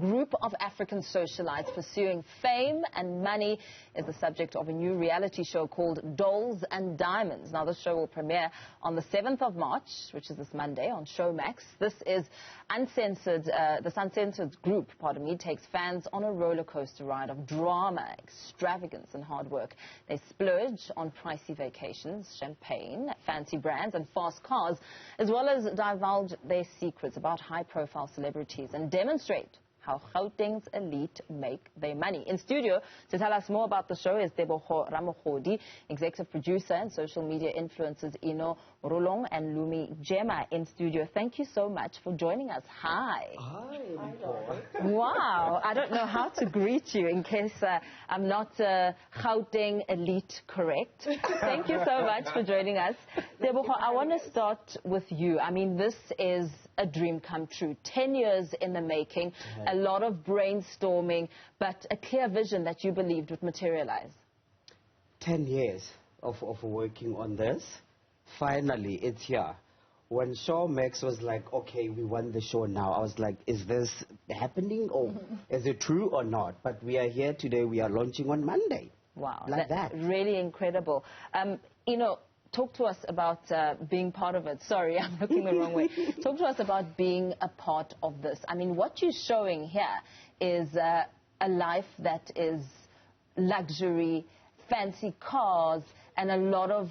group of African socialites pursuing fame and money is the subject of a new reality show called Dolls and Diamonds. Now, the show will premiere on the 7th of March, which is this Monday, on Showmax. This is uncensored. This uncensored group, takes fans on a roller coaster ride of drama, extravagance, and hard work. They splurge on pricey vacations, champagne, fancy brands, and fast cars, as well as divulge their secrets about high-profile celebrities and demonstrate how Gauteng's elite make their money. In studio to tell us more about the show is Domonique, executive producer and social media influencers Ino Rolong and Lumi Jema in studio. Thank you so much for joining us. Hi. Hi. Wow. I don't know how to greet you in case I'm not Gauteng elite correct. Thank you so much for joining us. Deboho, I want to start with you. I mean, this is a dream come true. 10 years in the making, a lot of brainstorming, but a clear vision that you believed would materialize. 10 years of working on this. Finally, it's here. When Showmax was like, okay, we want the show now, I was like, is this happening or is it true or not? But we are here today. We are launching on Monday. Wow. Like that. Really incredible. Talk to us about being part of it. Sorry, I'm looking the wrong way. Talk to us about being a part of this. I mean, what you're showing here is a life that is luxury, fancy cars, and a lot of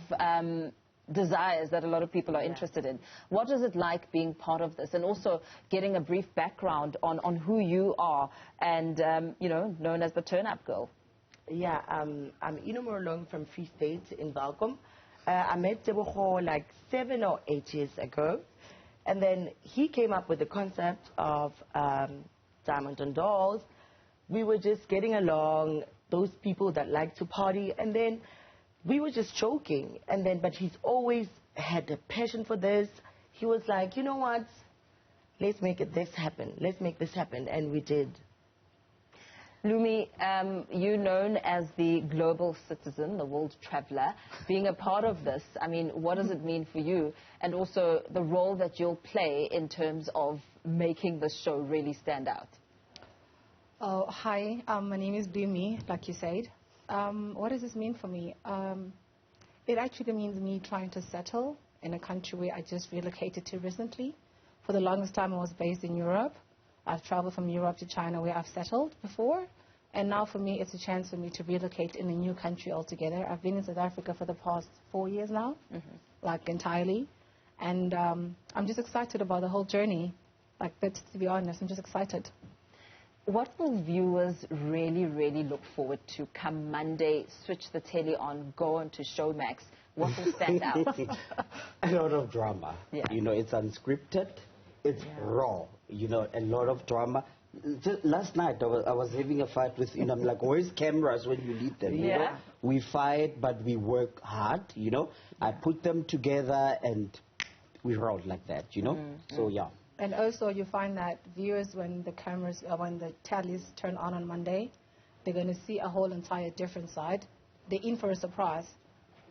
desires that a lot of people are interested in. What is it like being part of this? And also getting a brief background on who you are and, known as the turn-up girl. Yeah, I'm Ino Morolong from Free State in Gauteng. I met Tebogo like 7 or 8 years ago, and then he came up with the concept of Diamond and Dolls. We were just getting along, those people that like to party, and then we were just joking. But he's always had a passion for this. He was like, you know what, let's make this happen. Let's make this happen, and we did. Lumi, you're known as the global citizen, the world traveler. Being a part of this, I mean, what does it mean for you? And also the role that you'll play in terms of making the show really stand out. Oh, hi, my name is Lumi, like you said. What does this mean for me? It actually means me trying to settle in a country where I just relocated to recently. For the longest time, I was based in Europe. I've traveled from Europe to China where I've settled before. And now for me, it's a chance for me to relocate in a new country altogether. I've been in South Africa for the past 4 years now, like entirely. And I'm just excited about the whole journey. Like, that's, to be honest, I'm just excited. What will viewers really, really look forward to come Monday, switch the telly on, go on to Showmax? What will stand out? A lot of drama. Yeah. It's unscripted. It's raw, a lot of drama. Just last night, I was having a fight with, I'm like, where's cameras when you need them? You know? We fight, but we work hard, I put them together and we roll like that, So, yeah. And also, you find that viewers, when the tallies turn on Monday, they're going to see a whole entire different side. They're in for a surprise.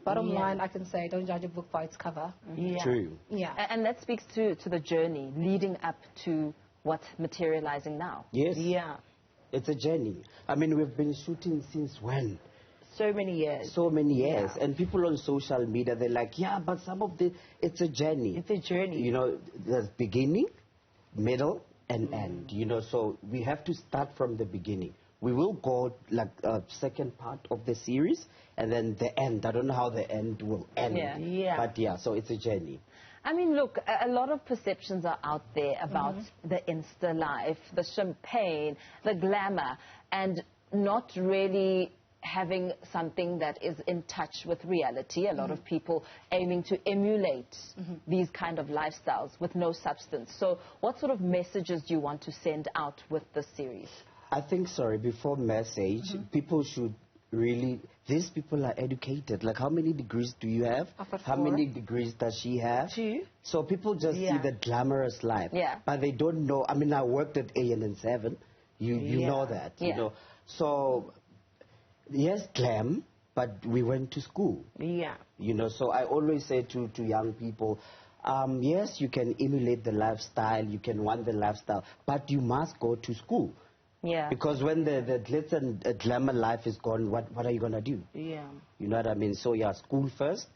Bottom line, I can say, don't judge a book by its cover. True. Yeah. And that speaks to the journey leading up to what's materializing now. Yes. Yeah. It's a journey. I mean, we've been shooting since when? So many years. So many years. Yeah. And people on social media, they're like, yeah, but it's a journey. It's a journey. There's beginning, middle, and end. So we have to start from the beginning. We will go like a second part of the series and then the end. I don't know how the end will end. But so it's a journey. I mean, look, a lot of perceptions are out there about the Insta life, the champagne, the glamour, and not really having something that is in touch with reality. A lot of people aiming to emulate these kind of lifestyles with no substance. So what sort of messages do you want to send out with this series? I think, before message, people should really, these people are educated. Like, how many degrees do you have? How many degrees does she have? 2. So people just see the glamorous life. Yeah. But they don't know. I mean, I worked at ANN7. You know that, So, yes, glam, but we went to school. Yeah. So I always say to young people, yes, you can emulate the lifestyle, you can want the lifestyle, but you must go to school. Yeah. Because when the glitz and glamour life is gone, what are you going to do? Yeah. You know what I mean? So, yeah, school first,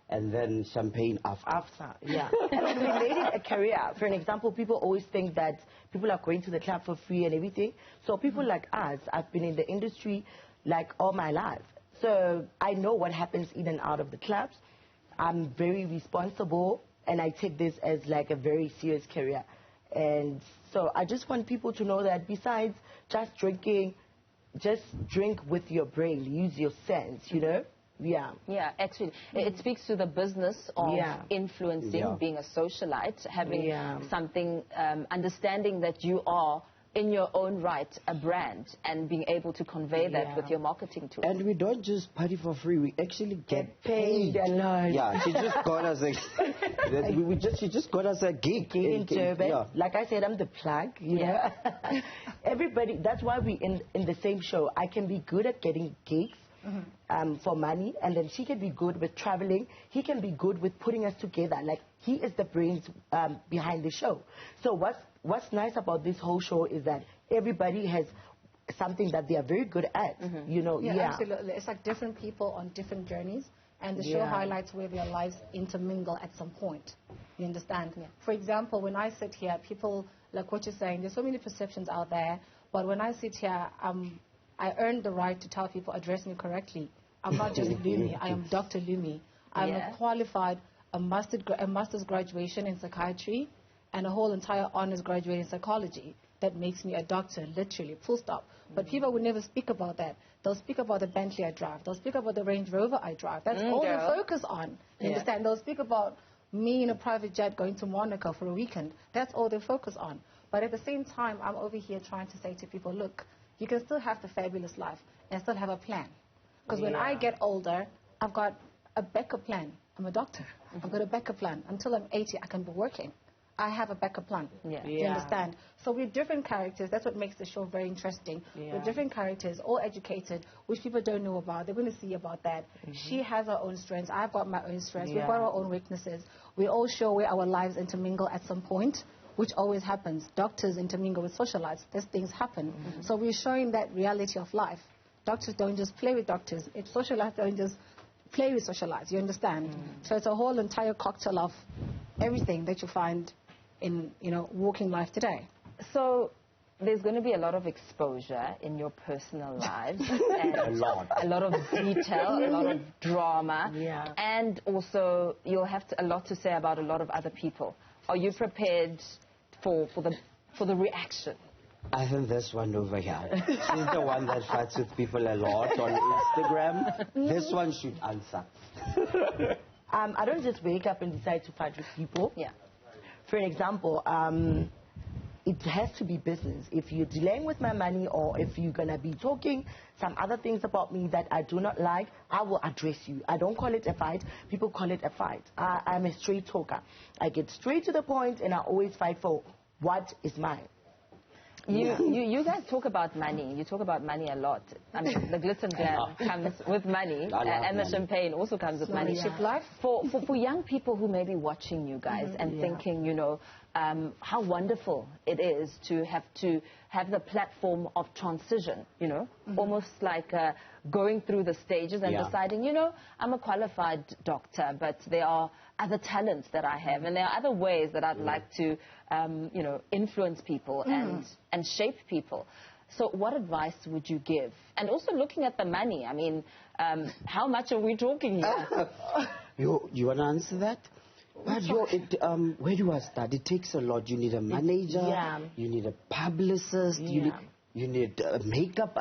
and then champagne after. After, yeah. And then we made it a career. For an example, people always think that people are going to the club for free and everything. So people like us, I've been in the industry like all my life. So I know what happens in and out of the clubs. I'm very responsible, and I take this as like a very serious career. And so I just want people to know that besides just drinking, just drink with your brain, use your sense, you know? Yeah. Yeah, actually, it speaks to the business of influencing, being a socialite, having something, understanding that you are, in your own right, a brand, and being able to convey that with your marketing tools. And we don't just party for free, we actually get paid. A lot. Yeah, she just got us a, she just got us a gig. In Durban. Yeah. Like I said, I'm the plug, you know. Everybody, that's why we in the same show. I can be good at getting gigs. For money, and then she can be good with traveling. He can be good with putting us together. Like, he is the brains behind the show. So what's nice about this whole show is that everybody has something that they are very good at. You know, absolutely. It's like different people on different journeys, and the show highlights where their lives intermingle at some point. You understand? For example, when I sit here, people, like what you're saying, there's so many perceptions out there, but when I sit here, I earned the right to tell people, address me correctly. I'm not just Lumi, I am Dr. Lumi. I'm a qualified, a master's graduation in psychiatry and a whole entire honors graduate in psychology. That makes me a doctor, literally, full stop. But people would never speak about that. They'll speak about the Bentley I drive. They'll speak about the Range Rover I drive. That's all they focus on. You understand? They'll speak about me in a private jet going to Monaco for a weekend. That's all they focus on. But at the same time, I'm over here trying to say to people, look, you can still have the fabulous life and still have a plan. Because when I get older, I've got a backup plan. I'm a doctor. I've got a backup plan. Until I'm 80, I can be working. I have a backup plan. You understand? So we're different characters. That's what makes the show very interesting. We're different characters, all educated, which people don't know about. They're going to see about that. She has her own strengths. I've got my own strengths. We've got our own weaknesses. We all show where our lives intermingle at some point, which always happens. Doctors intermingle with socialites. These things happen. So we're showing that reality of life. Doctors don't just play with doctors. Socialites don't just play with socialites. You understand? So it's a whole entire cocktail of everything that you find in, you know, walking life today. So there's going to be a lot of exposure in your personal lives. And a lot of detail, a lot of drama. And also you'll have a lot to say about a lot of other people. Are you prepared for the reaction? I think this one over here. She's the one that fights with people a lot on Instagram. This one should answer. I don't just wake up and decide to fight with people. For an example, it has to be business. If you're dealing with my money, or if you're going to be talking some other things about me that I do not like, I will address you. I don't call it a fight. People call it a fight. I'm a straight talker. I get straight to the point, and I always fight for what is mine. You guys talk about money. You talk about money a lot. I mean, the glitz and glam comes with money, and the champagne also comes with money. For young people who may be watching you guys and thinking, you know, how wonderful it is to have the platform of transition, you know, almost like going through the stages and deciding, you know, I'm a qualified doctor, but there are other talents that I have, and there are other ways that I'd like to, you know, influence people and shape people. So what advice would you give? And also looking at the money, I mean, how much are we talking here? You want to answer that? But where do I start? It takes a lot. You need a manager, you need a publicist, you need makeup,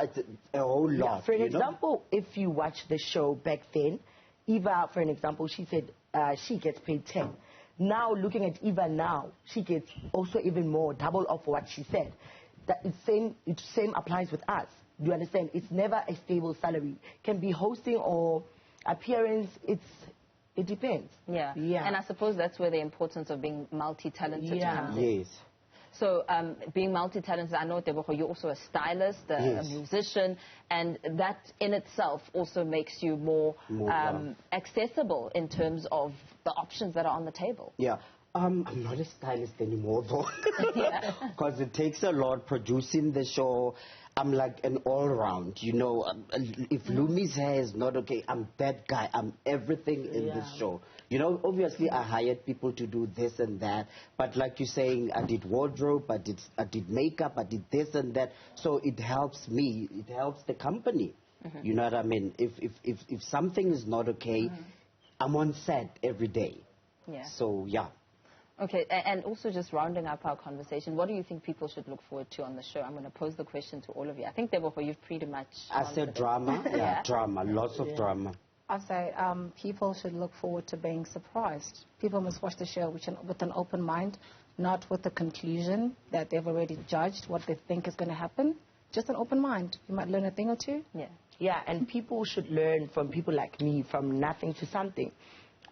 a whole lot. For example, if you watch the show back then, Eva, for an example, she said she gets paid 10. Now, looking at Eva now, she gets also even more, double of what she said. That same applies with us. You understand? It's never a stable salary. Can be hosting or appearance. It depends. And I suppose that's where the importance of being multi-talented comes in. So being multi-talented, I know, Tebogo, you're also a stylist, a musician, and that in itself also makes you more accessible in terms of the options that are on the table. I'm not a stylist anymore, though, because it takes a lot producing the show. I'm like an all-round, you know. If Lumi's hair is not okay, I'm that guy. I'm everything in the show. You know, obviously I hired people to do this and that, but like you're saying, I did wardrobe, I did makeup, I did this and that. So it helps me. It helps the company. You know what I mean? If something is not okay, I'm on set every day. Yeah. So, yeah. Okay, and also just rounding up our conversation, what do you think people should look forward to on the show? I'm going to pose the question to all of you. I think, Deboho, you've pretty much... I said drama. Yeah, drama. Lots of drama. I say people should look forward to being surprised. People must watch the show with an open mind, not with the conclusion that they've already judged what they think is going to happen. Just an open mind. You might learn a thing or two. Yeah. Yeah, and people should learn from people like me, from nothing to something.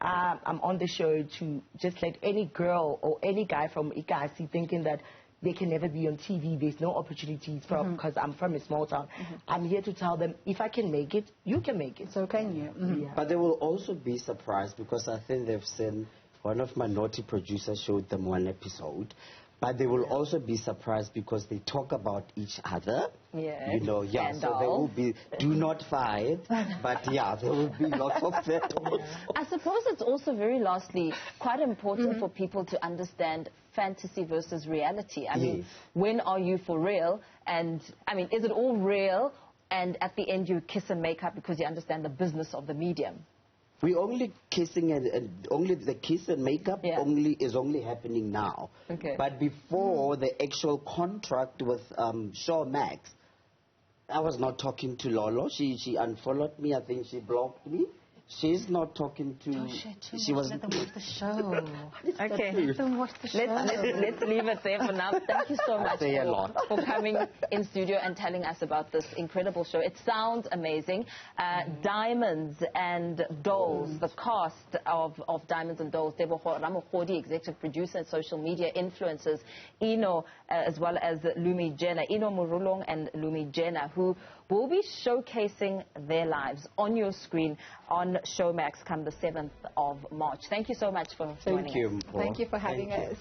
I'm on the show to just let any girl or any guy from Ikasi thinking that they can never be on TV, there's no opportunities because I'm from a small town. I'm here to tell them, if I can make it, you can make it. So can you. But they will also be surprised because I think they've seen, one of my naughty producers showed them one episode. But they will also be surprised because they talk about each other. Yeah. You know, so they will be, do not fight. But there will be lots of that also. I suppose it's also, very lastly, quite important for people to understand fantasy versus reality. I mean, when are you for real? And, I mean, is it all real? And at the end, you kiss and make up because you understand the business of the medium. We only kissing and only the kiss and makeup is only happening now. Okay. But before the actual contract with Showmax, I was not talking to Lolo. She unfollowed me. I think she blocked me. She's not talking to... She was... Let them watch the show. Okay. Let them watch the show. Let's leave it there for now. Thank you so much for coming in studio and telling us about this incredible show. It sounds amazing. Diamonds and Dolls, the cast of Diamonds and Dolls, Deboho Ramokhodi, executive producer and social media influencers, Ino, as well as Lumi Jenna, Ino Murulong and Lumi Jenna, who will be showcasing their lives on your screen on Showmax come the 7th of March. Thank you so much for joining us. Thank you. Thank you for having us.